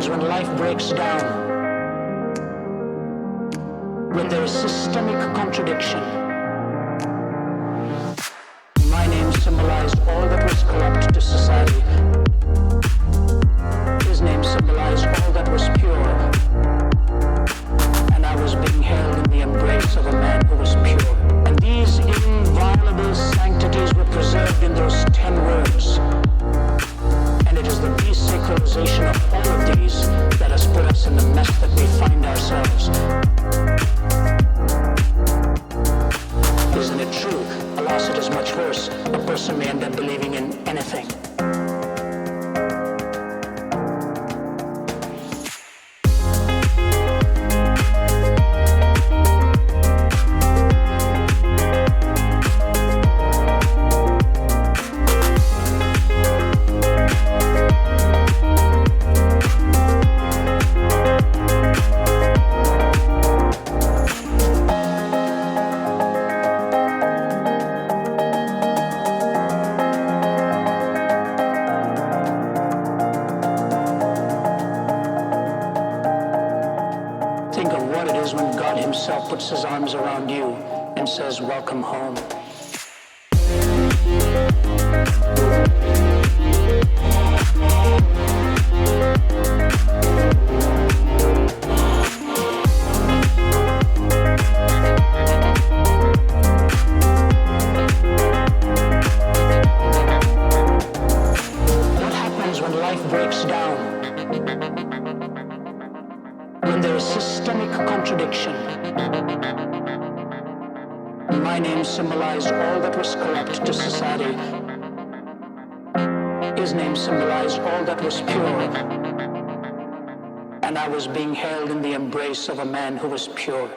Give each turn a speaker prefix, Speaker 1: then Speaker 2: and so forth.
Speaker 1: happens when life breaks down? When there is systemic contradiction. My name symbolized all that was corrupt to society. His name symbolized all that was pure. And I was being held in the embrace of a man who was pure. And these inviolable sanctities were preserved in those 10 words. And it is the desacralization of all of these that has put us in the mess that we find ourselves. Isn't it true? Alas, it is much worse. A person may end up believing in anything. Puts his arms around you and says, welcome home. What happens when life breaks down? When there is systemic contradiction. My name symbolized all that was corrupt to society. His name symbolized all that was pure. And I was being held in the embrace of a man who was pure.